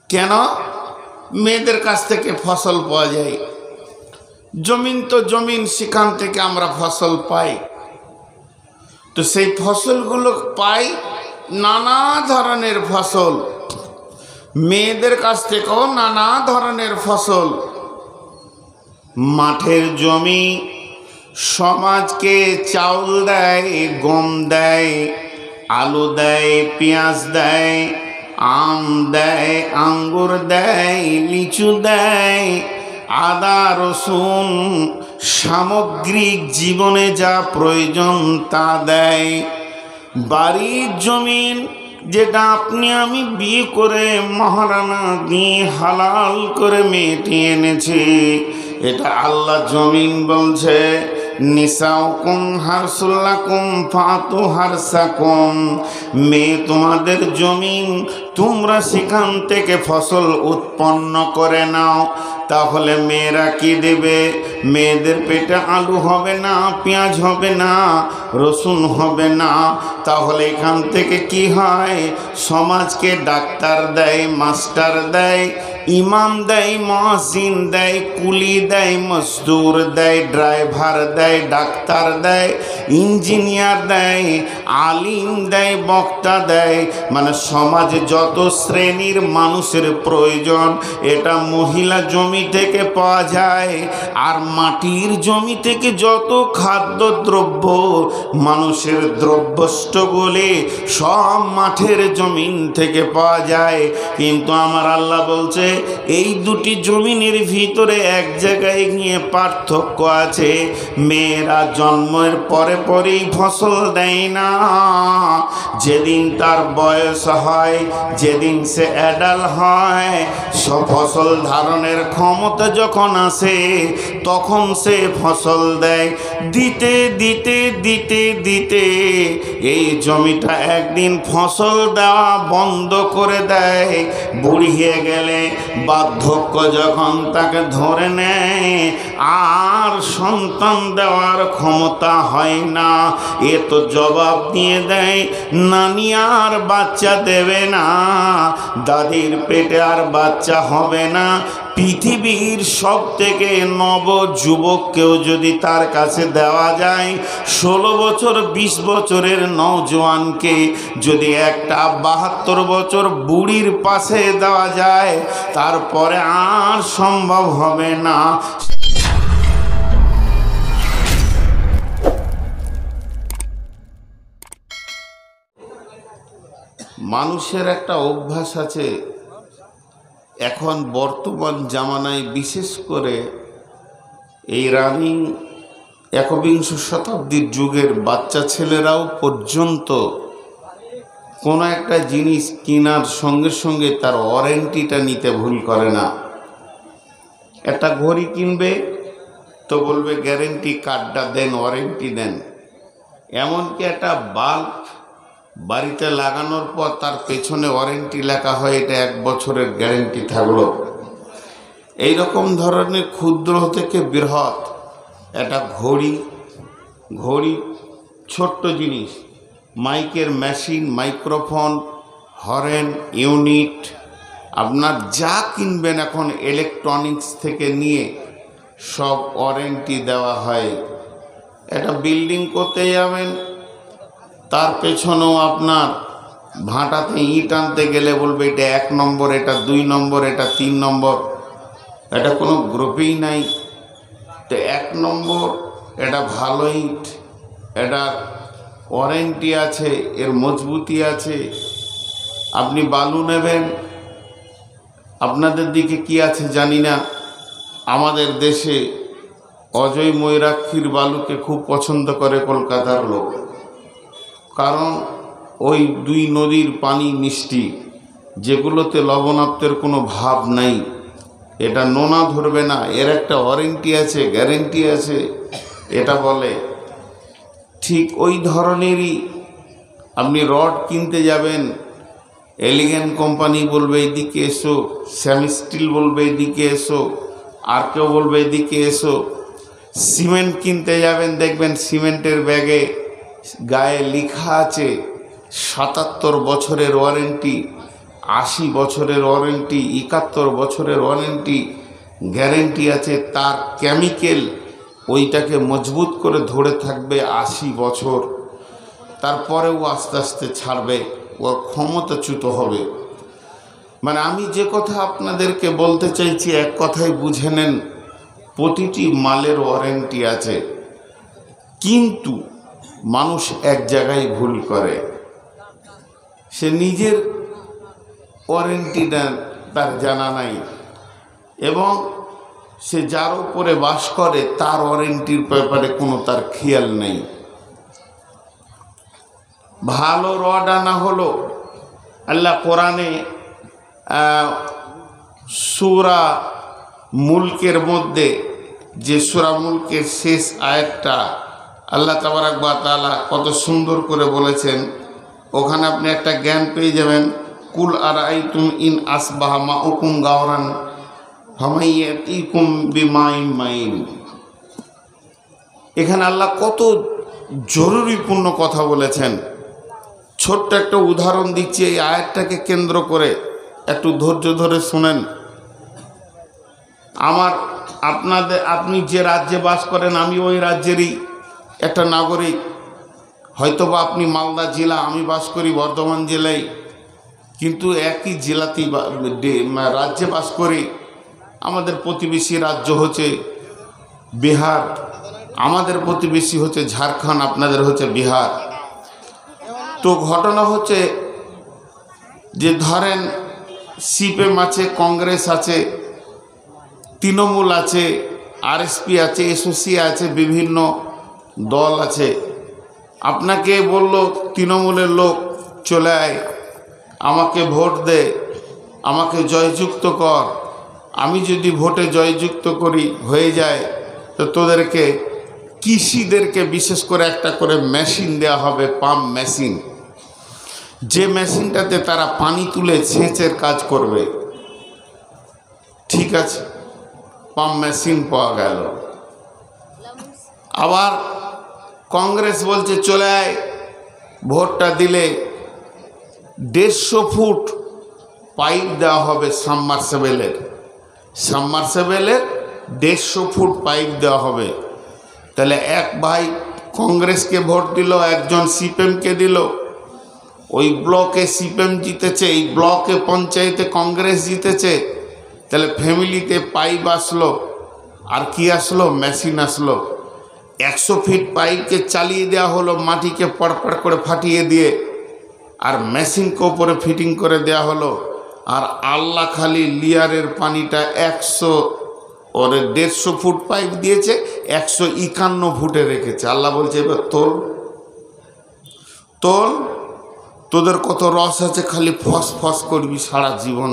কেন? মেয়েদের কাছ থেকে ফসল পাওয়া যায়। জমিন তো জমিন, সেখান থেকে আমরা ফসল পাই। তো সেই ফসলগুলো পাই, নানা ধরনের ফসল। মেয়েদের কাছ থেকেও নানা ধরনের ফসল। মাঠের জমি সমাজকে চাউল দেয়, গম দেয়, আলু দেয়, পেঁয়াজ দেয়, আম দেয়, আঙ্গুর দেয়, লিচু দেয়, আদা রসুন, সামগ্রিক জীবনে যা প্রয়োজন তা দেয়। বাড়ির জমিন যেটা আপনি আমি বিয়ে করে মহারানা দিয়ে হালাল করে মেয়েটি এনেছি, এটা আল্লাহ জমিন বলছে নিসাউকুম হারসুল্লাকুম ফাতু হারসাকুম। মেয়ে তোমাদের জমিন, তোমরা সেখান থেকে ফসল উৎপন্ন করে নাও। তাহলে মেয়েরা কি দেবে? মেয়েদের পেটে আলু হবে না, পেঁয়াজ হবে না, রসুন হবে না। তাহলে এখান থেকে কি হয়? সমাজকে ডাক্তার দেয়, মাস্টার দেয়, ইমাম দেয়, মুয়াজ্জিন দেয়, কুলি দেয়, মজদুর দেয়, ড্রাইভার দেয়, ডাক্তার দেয়, ইঞ্জিনিয়ার দেয়, আলিম দেয়, বক্তা দেয়। মানে সমাজে যত শ্রেণীর মানুষের প্রয়োজন এটা মহিলা জমি থেকে পাওয়া যায়। আর মাটির জমি থেকে যত খাদ্যদ্রব্য মানুষের দ্রব্যষ্টগুলি সব মাঠের জমিন থেকে পাওয়া যায়। কিন্তু আমার আল্লাহ বলছে এই দুটি জমিনের ভিতরে এক জায়গায় গিয়ে পার্থক্য আছে। মেয়েরা জন্মের পরে পরেই ফসল দেয় না। যেদিন তার বয়স হয়, যেদিন সে অ্যাডাল্ট হয়, সব ফসল ধারণের ক্ষমতা যখন আসে তখন সে ফসল দেয়। দিতে দিতে দিতে দিতে এই জমিটা একদিন ফসল দেওয়া বন্ধ করে দেয়। বুড়িয়ে গেলে, বার্ধক্য যখন তাকে ধরে নেয়, আর সন্তান দেওয়ার ক্ষমতা হয় না। এ তো জবাব দিয়ে দেয় নানি আর বাচ্চা দেবে না, দাদির পেটে আর বাচ্চা হবে না। পৃথিবীর সব থেকে নব যুবককেও যদি তার কাছে দেওয়া যায়, 16 বছর 20 বছরের নওজোয়ানকে যদি একটা 72 বছর বুড়ির পাশে দেওয়া যায়, তারপরে আর সম্ভব হবে না। মানুষের একটা অভ্যাস আছে, এখন বর্তমান জামানায় বিশেষ করে এই রানিং একবিংশ শতাব্দীর যুগের বাচ্চা ছেলেরাও পর্যন্ত কোনো একটা জিনিস কেনার সঙ্গে সঙ্গে তার ওয়ারেন্টিটা নিতে ভুল করে না। একটা ঘড়ি কিনবে তো বলবে গ্যারেন্টি কার্ডটা দেন, ওয়ারেন্টি দেন। এমনকি একটা বাল্ব বাড়িতে লাগানোর পর তার পেছনে ওয়ারেন্টি লেখা হয়, এটা 1 বছরের গ্যারেন্টি থাকলো। এইরকম ধরনের ক্ষুদ্র থেকে বৃহৎ একটা ঘড়ি ছোট্ট জিনিস, মাইকের মেশিন, মাইক্রোফোন, হরেন ইউনিট, আপনার যা কিনবেন এখন ইলেকট্রনিক্স থেকে নিয়ে সব ওয়ারেন্টি দেওয়া হয়। একটা বিল্ডিং করতে যাবেন, তার পেছনেও আপনার ভাটাতে ইট আনতে গেলে বলবে এটা 1 নম্বর, এটা 2 নম্বর, এটা 3 নম্বর। এটা কোনো গ্রুপেই নাই। তো 1 নম্বর এটা ভালো ইট, এটা ওয়ারেন্টি আছে, এর মজবুতি আছে। আপনি বালু নেবেন, আপনাদের দিকে কি আছে জানি না, আমাদের দেশে অজয় ময়ূরাক্ষীর বালুকে খুব পছন্দ করে কলকাতার লোক। কারণ ওই 2 নদীর পানি মিষ্টি, যেগুলোতে লবণাক্তের কোনো ভাব নাই। এটা নোনা ধরবে না, এর একটা ওয়ারেন্টি আছে, গ্যারেন্টি আছে, এটা বলে। ঠিক ওই ধরনেরই আপনি রড কিনতে যাবেন, এলিগেন্ট কোম্পানি বলবে এদিকে এসো, স্যামি স্টিল বলবে এদিকে এসো, আর কেউ বলবে এদিকে এসো। সিমেন্ট কিনতে যাবেন, দেখবেন সিমেন্টের ব্যাগে গায়ে লেখা আছে 77 বছরের ওয়ারেন্টি। 80 বছরের ওয়ারেন্টি, 71 বছরের ওয়ারেন্টি গ্যারেন্টি আছে, তার কেমিক্যাল ওইটাকে মজবুত করে ধরে থাকবে 80 বছর, তারপরেও আস্তে আস্তে ছাড়বে, ওর ক্ষমতাচ্যুত হবে। মানে আমি যে কথা আপনাদেরকে বলতে চাইছি এক কথায় বুঝে নেন, প্রতিটি মালের ওয়ারেন্টি আছে, কিন্তু মানুষ এক জায়গায় ভুল করে, সে নিজের ওয়ারেন্টিটা তার জানা নাই, এবং সে যার উপরে বাস করে তার ওয়ারেন্টির ব্যাপারে কোনো তার খেয়াল নেই। ভালো রড আনা হলো, আল্লাহ কোরআনে সূরা মুলকের মধ্যে, যে সূরা মুলকের শেষ আয়াতটা আল্লাহ তাবারাক ওয়া তাআলা কত সুন্দর করে বলেছেন, ওখানে আপনি একটা জ্ঞান পেয়ে যাবেন। কুল আরাইতুম ইন আসবাহা মাউকুম গাওরান ফামাইয়াতিকুম বিমাইন মাইন। এখানে আল্লাহ কত জরুরিপূর্ণ কথা বলেছেন। ছোট্ট একটা উদাহরণ দিচ্ছি এই আয়াতটাকে কেন্দ্র করে, একটু ধৈর্য ধরে শুনেন। আপনি যে রাজ্যে বাস করেন, আমি ওই রাজ্যেরই একটা নাগরিক। হয়তোবা আপনি মালদা জেলা, আমি বাস করি বর্ধমান জেলায়, কিন্তু একই জেলাতেই রাজ্যে বাস করি। আমাদের প্রতিবেশী রাজ্য হচ্ছে বিহার, আমাদের প্রতিবেশী হচ্ছে ঝাড়খণ্ড, আপনাদের হচ্ছে বিহার। তো ঘটনা হচ্ছে যে ধরেন সিপিএম আছে, কংগ্রেস আছে, তৃণমূল আছে, আরএসপি আছে, এসওসি আছে, বিভিন্ন দল আছে। আপনাকে বলল তৃণমূলের লোক চলে আয়, আমাকে ভোট দে, আমাকে জয়যুক্ত কর। আমি যদি ভোটে জয়যুক্ত করি, হয়ে যায়, তো তোদেরকে কৃষিদেরকে বিশেষ করে একটা করে মেশিন দেওয়া হবে, পাম্প মেশিন, যে মেশিনটাতে তারা পানি তুলে সেচের কাজ করবে। ঠিক আছে, পাম্প মেশিন পাওয়া গেল। আবার কংগ্রেস বলছে চলে আয়, ভোটটা দিলে 150 ফুট পাইপ দেওয়া হবে, সাবমার্সিবলের 150 ফুট পাইপ দেওয়া হবে। তাহলে এক ভাই কংগ্রেসকে ভোট দিল, একজন সিপিএমকে দিল, ওই ব্লকে সিপিএম জিতেছে, এই ব্লকে পঞ্চায়েতে কংগ্রেস জিতেছে। তাহলে ফ্যামিলিতে পাইপ আসলো, আর কি আসলো? মেশিন আসলো। 100 ফিট পাইপকে চালিয়ে দেওয়া হলো, মাটিকে পড়পড় করে ফাটিয়ে দিয়ে, আর মেশিনকে ওপরে ফিটিং করে দেওয়া হলো। আর আল্লাহ খালি লিয়ারের পানিটা 150 ফুট পাইপ দিয়েছে, 151 ফুটে রেখেছে। আল্লাহ বলছে এবার তোল, তোদের কত রস আছে, খালি ফস ফস করবি সারা জীবন,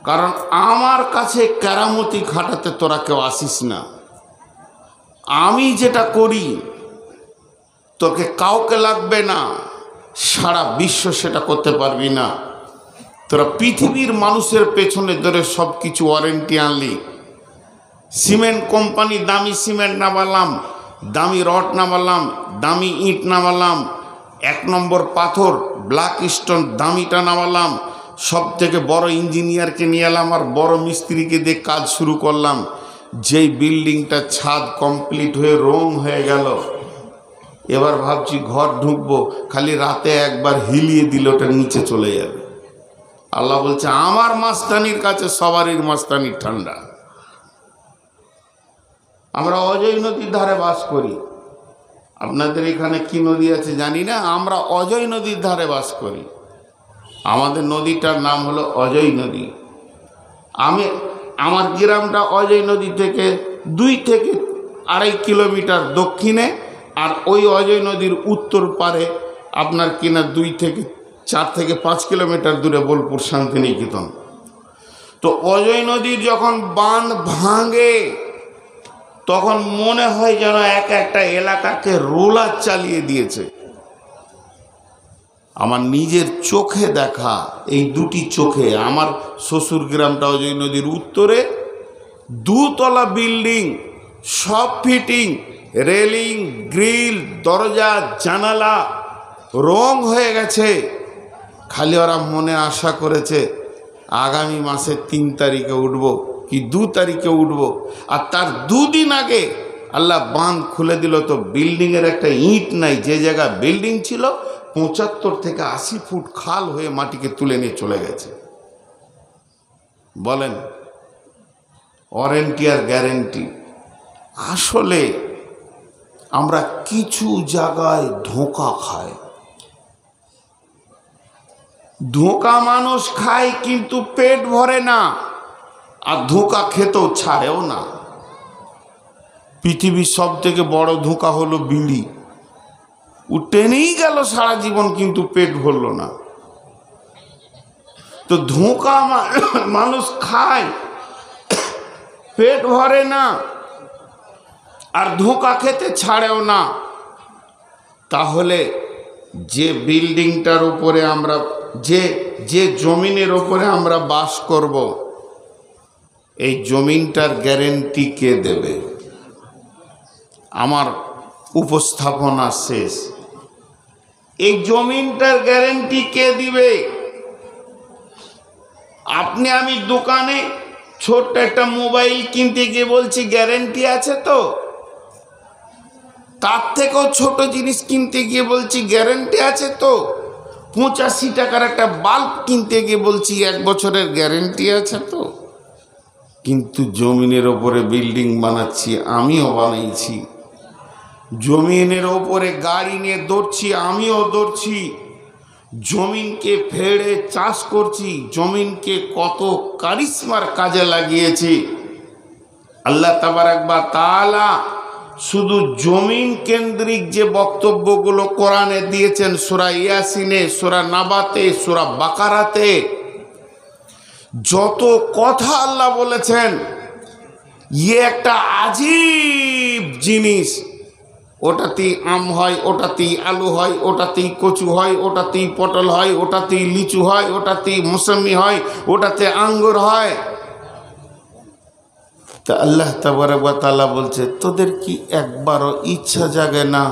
কারণ আমার কাছে কেরামতি খাটাতে তোরা কেউ আসিস না। আমি যেটা করি তোকে কাউকে লাগবে না, সারা বিশ্ব সেটা করতে পারবি না। তোরা পৃথিবীর মানুষের পেছনে ধরে সব কিছু ওয়ারেন্টি আনলি। সিমেন্ট কোম্পানি দামি সিমেন্ট নামালাম, দামি রড নামালাম, দামি ইট নামালাম, 1 নম্বর পাথর ব্ল্যাক স্টোন দামিটা নামালাম, সব থেকে বড় ইঞ্জিনিয়ারকে নিয়ে এলাম, আর বড় মিস্ত্রিকে দিয়ে কাজ শুরু করলাম। যেই বিল্ডিংটা ছাদ কমপ্লিট হয়ে রং হয়ে গেল, এবার ভাবছি ঘর ঢুকবো, খালি রাতে একবার হিলিয়ে দিল, ওটা নিচে চলে যাবে। আল্লাহ বলছে আমার মাস্তানির কাছে সবারই মাস্তানি ঠান্ডা। আমরা অজয় নদীর ধারে বাস করি, আপনাদের এখানে কি নদী আছে জানি না, আমরা অজয় নদীর ধারে বাস করি। আমাদের নদীটার নাম হলো অজয় নদী। আমার গ্রামটা অজয় নদী থেকে 2 থেকে 2.5 কিলোমিটার দক্ষিণে, আর ওই অজয় নদীর উত্তর পারে আপনার কিনা 2 থেকে 4 থেকে 5 কিলোমিটার দূরে বোলপুর শান্তিনিকেতন। তো অজয় নদীর যখন বাঁধ ভাঙে, তখন মনে হয় যেন একটা এলাকাকে রোলার চালিয়ে দিয়েছে। আমার নিজের চোখে দেখা, এই 2টি চোখে। আমার শ্বশুর গ্রামটা অজয় নদীর উত্তরে, 2 তলা বিল্ডিং, সব ফিটিং, রেলিং, গ্রিল, দরজা, জানালা রং হয়ে গেছে। খালি ওরা মনে আশা করেছে আগামী মাসের 3 তারিখে উঠব কি 2 তারিখে উঠব, আর তার 2 দিন আগে আল্লাহ বাঁধ খুলে দিল। তো বিল্ডিংয়ের একটা ইট নাই, যে জায়গা বিল্ডিং ছিল 75 থেকে 80 ফুট খাল হয়ে মাটিকে তুলে নিয়ে চলে গেছে। বলেন ওয়ারেন্টি আর গ্যারেন্টি। আসলে আমরা কিছু জায়গায় ধোঁকা খাই, ধোঁকা মানুষ খায় কিন্তু পেট ভরে না, আর ধোঁকা খেতেও ছাড়েও না। পৃথিবীর সব থেকে বড় ধোঁকা হলো বিড়ি। ও টেনেই গেল সারা জীবন কিন্তু পেট ভরল না। তো ধোঁকা মানুষ খায়, পেট ভরে না, আর ধোঁকা খেতে ছাড়েও না। তাহলে যে বিল্ডিংটার উপরে আমরা যে জমিনের উপরে আমরা বাস করব, এই জমিনটার গ্যারেন্টি কে দেবে? আমার উপস্থাপনা শেষ। এই জমিনটার গ্যারেন্টি কে দিবে? আপনি আমি দোকানে ছোট্ট একটা মোবাইল কিনতে গিয়ে বলছি গ্যারেন্টি আছে তো, তার থেকেও ছোট জিনিস কিনতে গিয়ে বলছি গ্যারেন্টি আছে তো, 85 টাকার একটা বাল্ব কিনতে গিয়ে বলছি 1 বছরের গ্যারেন্টি আছে তো। কিন্তু জমিনের ওপরে বিল্ডিং বানাচ্ছি, আমিও বানাইছি। জমিনের ওপরে গাড়ি নিয়ে দৌড়ছি, আমিও দৌড়ছি। জমিনকে ফেড়ে চাষ করছি, জমিনকে কত কারিশমার কাজে লাগিয়েছি। আল্লাহ তাবারাক ওয়া তাআলা শুধু জমিন কেন্দ্রিক যে বক্তব্যগুলো কোরআনে দিয়েছেন, সূরা ইয়াসিনে, সূরা নাবাতে, সূরা বাকারাতে যত কথা আল্লাহ বলেছেন, একটা আজীব জিনিস। ওটাতেই আম হয়, ওটাতেই আলু হয়, ওটাতেই কচু হয়, ওটাতেই পটল হয়, ওটাতেই লিচু হয়, ওটাতেই মৌসুমি হয়, ওটাতে আঙ্গুর হয়। তা আল্লাহ তাবারক ওয়া তাআলা বলছে, তোদের কি একবারও ইচ্ছা জাগে না?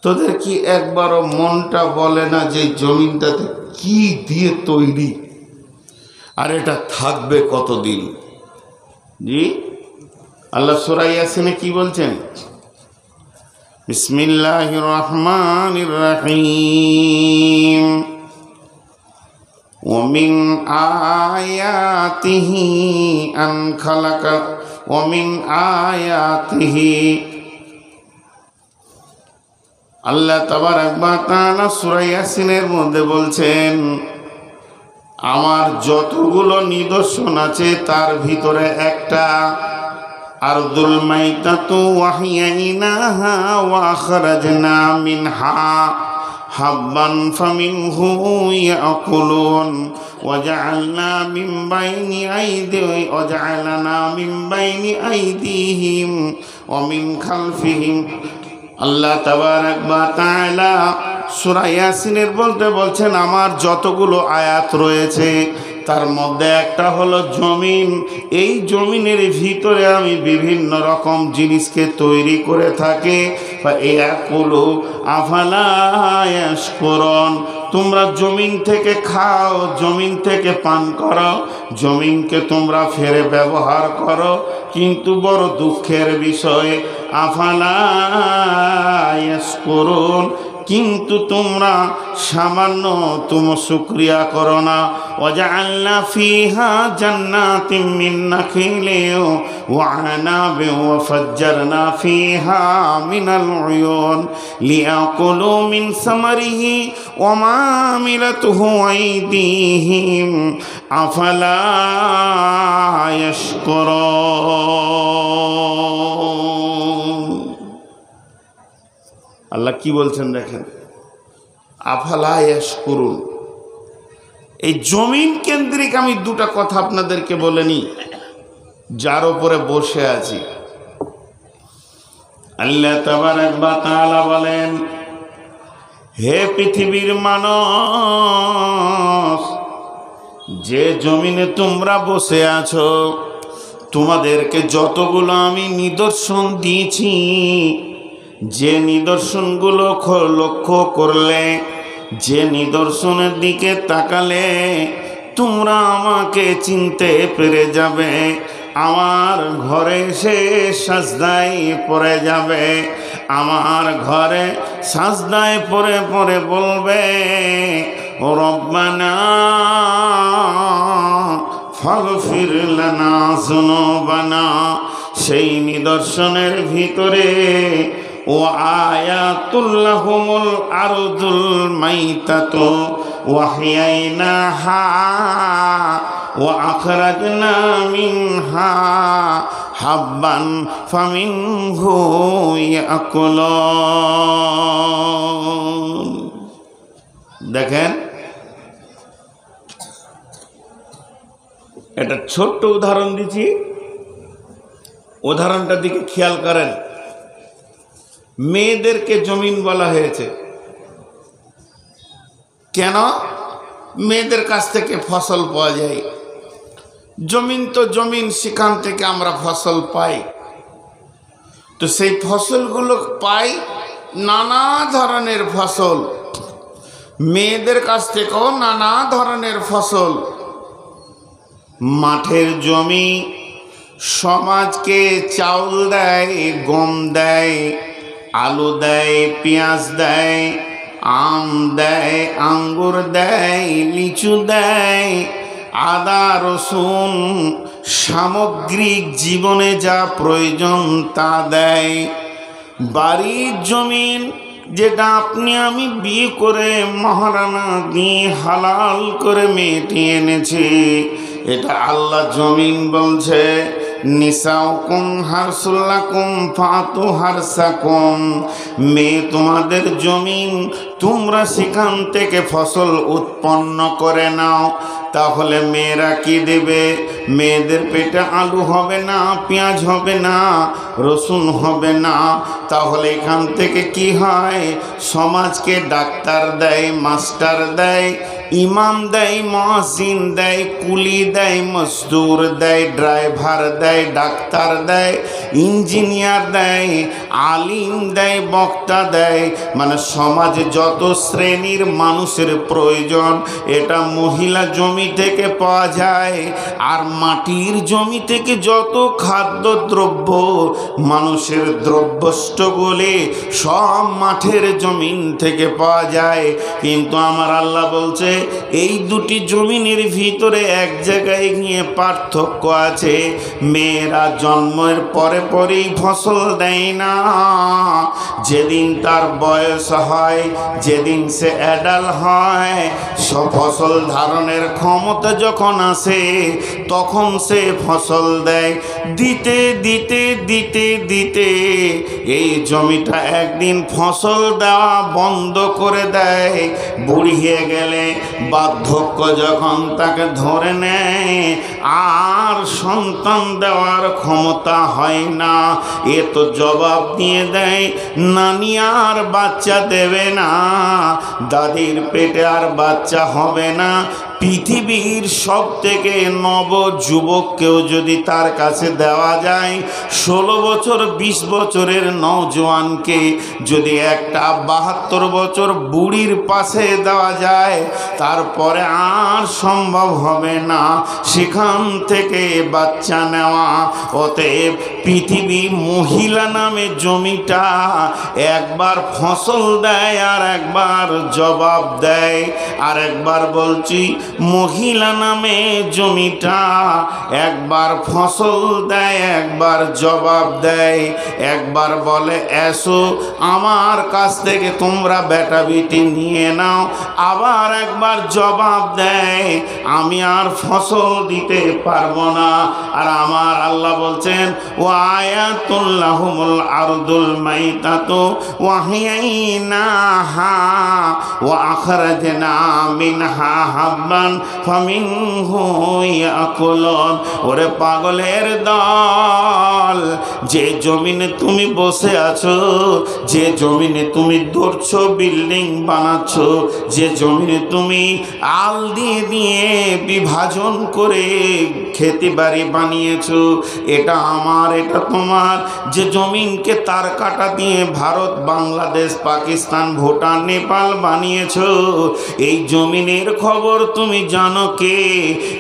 তোদের কি একবারও মনটা বলে না যে জমিনটাতে কি দিয়ে তৈরি, আর এটা থাকবে কতদিন? জি, আল্লাহ সূরা ইয়াসিনে কি বলছেন? বিসমিল্লাহির রহমানির রহিম। ومن آياته أن خلق ومن آياته আল্লাহ তাবারক ওয়া তাআলা সূরা ইয়াসিনের মধ্যে বলছেন, আমার যতগুলো নিদর্শন আছে তার ভিতরে একটা, আরদুল মাইতাতু ওয়াহিয়াইনাহা ওয়া আখরাজনা মিনহা হাব্বান ফামিনহু ইয়াকুলুন ওয়াজআলনা মিন বাইনি আইদিহিম ওয়া মিন খালফিহিম। আল্লাহ তাবারক ওয়া তাআলা সূরা ইয়াসিনের বলছেন, আমার যতগুলো আয়াত রয়েছে তার মধ্যে একটা হলো জমিন। এই জমিনের ভিতরে আমি বিভিন্ন রকম জিনিসকে তৈরি করে থাকি। ইয়াকুলু আফালা ইয়াশকুরুন, তোমরা জমিন থেকে খাও, জমিন থেকে পান করো, জমিনকে তোমরা ফেরে ব্যবহার করো, কিন্তু বড় দুঃখের বিষয় আফালা ইয়াশকুরুন, কিন্তু তোমরা সামান্য শুকরিয়া করো না। ওয়াজআলনা ফিহা জান্নাতিম মিন নাখিলিন ওয়া আনাবিন ওয়া ফাজ্জারনা ফিহা মিনাল উয়ুন লিয়াকুলু মিন সামারিহি ওয়া মা আমিলাতুহু আইদিহিম আফালা ইয়াশকুরুন। আল্লাহ কি বলছেন দেখেন, আফালা ইয়াশকুরুন। এই জমিন কেন্দ্রিক আমি দুটা কথা আপনাদেরকে বলে নি, যার উপরে বসে আছি। আল্লাহ তাবারক ওয়া তাআলা বলেন, হে পৃথিবীর মানুষ, যে জমিনে তোমরা বসে আছো, তোমাদেরকে যতগুলো আমি নিদর্শন দিয়েছি, যে নিদর্শনগুলো লক্ষ্য করলে যে নিদর্শনের দিকে তাকালে তোমরা আমাকে চিনতে পেরে যাবে। আমার ঘরে এসে সাজদায় পড়ে যাবে, আমার ঘরে সাজদায় পড়ে পড়ে বলবে ও রব্বানা ফাগফির লানা যুনুবানা। সেই নিদর্শনের ভিতরে ও আয়াতুল্লাহুমুল আরদুল মাইতাতু ওয়াহিয়াইনাহা ওয়া আখরাজনা মিনহা হাব্বান ফামিনহু ইয়াকুলুন। দেখেন, এটা ছোট্ট উদাহরণ দিচ্ছি, উদাহরণটার দিকে খেয়াল করেন। মেয়েদেরকে জমিন বলা হয়েছে কেন? মেয়েদের কাছ থেকে ফসল পাওয়া যায়। জমিন তো জমিন, সেখান থেকে আমরা ফসল পাই। তো সেই ফসলগুলো পাই, নানা ধরনের ফসল। মেয়েদের কাছ থেকেও নানা ধরনের ফসল। মাঠের জমি সমাজকে চাউল দেয়, গম দেয়, আলু দেয়, পেঁয়াজ দেয়, আম দেয়, আঙ্গুর দেয়, লিচু দেয়, আদা রসুন, সামগ্রিক জীবনে যা প্রয়োজন তা দেয়। বাড়ির জমিন যেটা আপনি আমি বিয়ে করে মহারানা দিয়ে হালাল করে মেয়েটি এনেছি, এটা আল্লাহ জমিন বলছে নিসাউকুম হারসুল লাকুম ফাতু হারসাকুম। মেয়ে তোমাদের জমিন, তোমরা সেখান থেকে ফসল উৎপন্ন করে নাও। তাহলে মেয়েরা কি দেবে? মেয়েদের পেটে আলু হবে না, পেঁয়াজ হবে না, রসুন হবে না। তাহলে এখান থেকে কি হয়? সমাজকে ডাক্তার দেয়, মাস্টার দেয়, ইমাম দেয়, মুয়াজ্জিন দেয়, কুলি দেয়, মজদুর দেয়, ড্রাইভার দেয়, ডাক্তার দেয়, ইঞ্জিনিয়ার দেয়, আলিম দেয়, বক্তা দেয়। মানে সমাজে যত শ্রেণীর মানুষের প্রয়োজন এটা মহিলা জমি থেকে পাওয়া যায়। আর মাটির জমি থেকে যত খাদ্যদ্রব্য মানুষের দ্রব্যষ্টগুলি সব মাঠের জমিন থেকে পাওয়া যায়। কিন্তু আমার আল্লাহ বলছে এই দুটি জমিনের ভিতরে এক জায়গায় গিয়ে পার্থক্য আছে। মেয়েরা জন্মের পরে পরেই ফসল দেয় না। যেদিন তার বয়স হয়, যেদিন সে অ্যাডাল্ট হয়, সব ফসল ধারণের ক্ষমতা যখন আসে তখন সে ফসল দেয়। দিতে দিতে দিতে দিতে এই জমিটা একদিন ফসল দেওয়া বন্ধ করে দেয়। বুড়ি হয়ে গেলে, বার্ধক্য যখন তাকে ধরে নেয়, আর সন্তান দেওয়ার ক্ষমতা হয় না। এ তো জবাব দিয়ে দেয় নানি আর বাচ্চা দেবে না, দাদির পেটে আর বাচ্চা হবে না। পৃথিবীর সব থেকে নব যুবককেও যদি তার কাছে দেওয়া যায়, 16 বছর 20 বছরের নওজোয়ানকে যদি একটা 72 বছর বুড়ির পাশে দেওয়া যায়, তারপরে আর সম্ভব হবে না সেখান থেকে বাচ্চা নেওয়া। অতএব পৃথিবী মহিলা নামে জমিটা একবার ফসল দেয় আর একবার জবাব দেয়। আর একবার বলছি, মহিলা নামে জমিটা একবার ফসল দেয়, একবার জবাব দেয়। একবার বলে এসো আমার কাছ থেকে তোমরা বেটা বেটি নিয়ে নাও, আবার একবার জবাব দেয় আমি আর ফসল দিতে পারবো না। আর আমার আল্লাহ বলছেন ও আয়াতুল্লাহুমুল আরদুল মাইতাতু ওয়াহিয়াইনাহা ওয়া আখরাজনা মিনহা হাব্বা জান্নাতান ফামিনহু ইয়াকুলুন। ওরে পাগলের দল, যে জমিনে তুমি বসে আছো, যে জমিনে তুমি ধরছো বিল্ডিং বানাচ্ছ, যে জমিনে তুমি আল দিয়ে দিয়ে বিভাজন করে খেতে বাড়ি বানিয়েছো, এটা আমার, এটা তোমার। যে জমিনকে তার কাটা দিয়ে ভারত, বাংলাদেশ, পাকিস্তান, ভুটান, নেপাল বানিয়েছো, এই জমিনের খবর তুমি জানো কে?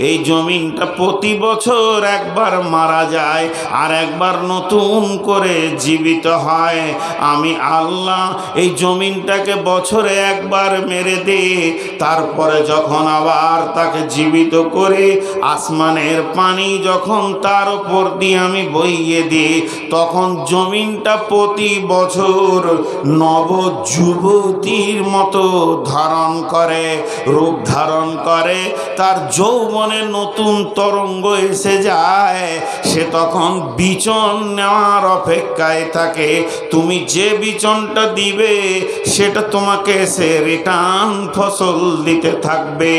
এই জমিনটা প্রতি বছর একবার মারা যায় আর একবার নতুন করে জীবিত হয়। আমি আল্লাহ এই জমিনটাকে বছরে একবার মেরে দিই, তারপরে যখন আবার তাকে জীবিত করে আসমানের পানি যখন তার উপর দিয়ে আমি বইয়ে দিই, তখন জমিনটা প্রতি বছর নবযুবতীর মতো ধারণ করে, রূপ ধারণ করে। তার যৌবনে নতুন তরঙ্গ এসে যায়, সে তখন বিচন নেওয়ার অপেক্ষায় থাকে। তুমি যে বিচনটা দিবে সেটা তোমাকে সে রিটার্ন ফসল দিতে থাকবে।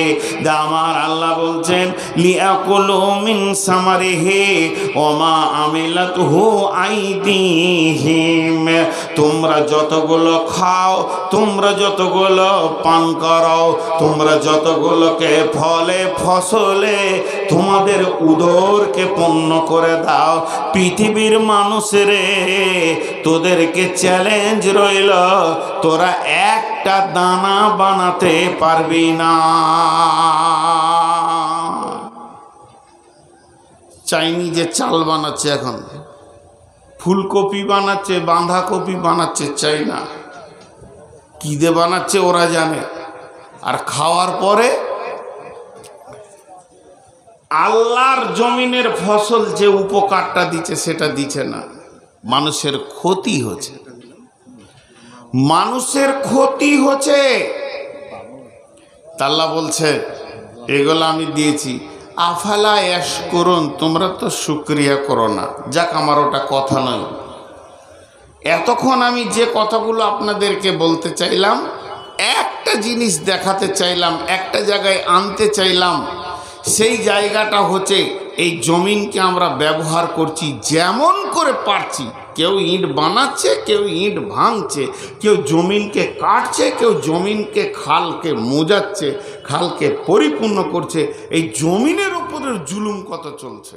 আমার আল্লাহ বলছেন লিয়াকুলু মিন সামারিহি ওমা আমিলাতুহু আইদিহিম। তোমরা যতগুলো খাও, তোমরা যতগুলো পান করো, তোমরা যতগুলোকে ফলে ফসলে তোমাদের উদরকে পূর্ণ করে দাও। পৃথিবীর মানুষেরে তোদেরকে চ্যালেঞ্জ রইল, তোরা একটা দানা বানাতে পারবি না। চাইনিজে চাল বানাচ্ছে, এখন ফুলকপি বানাচ্ছে, বাঁধাকপি বানাচ্ছে চাইনা, কি দিয়ে বানাচ্ছে ওরা জানে। আর খাওয়ার পরে আল্লাহর জমিনের ফসল যে উপকারটা দিচ্ছে সেটা দিচ্ছে না। মানুষের ক্ষতি হচ্ছে, মানুষের ক্ষতি হচ্ছে। আল্লাহ বলছে এগুলো আমি দিয়েছি, আফালা ইয়াশকুরুন, তোমরা তো শুকরিয়া করো না। যাক, আমার ওটা কথা নয়। এতক্ষণ আমি যে কথাগুলো আপনাদেরকে বলতে চাইলাম, একটা জিনিস দেখাতে চাইলাম, একটা জায়গায় আনতে চাইলাম। সেই জায়গাটা হচ্ছে এই জমিনকে আমরা ব্যবহার করছি যেমন করে পারছি। কেউ ইট বানাচ্ছে, কেউ ইট ভাঙছে, কেউ জমিনকে কাটছে, কেউ জমিনকে খালকে মোজাচ্ছে, খালকে পরিপূর্ণ করছে। এই জমিনের উপরের জুলুম কত চলছে।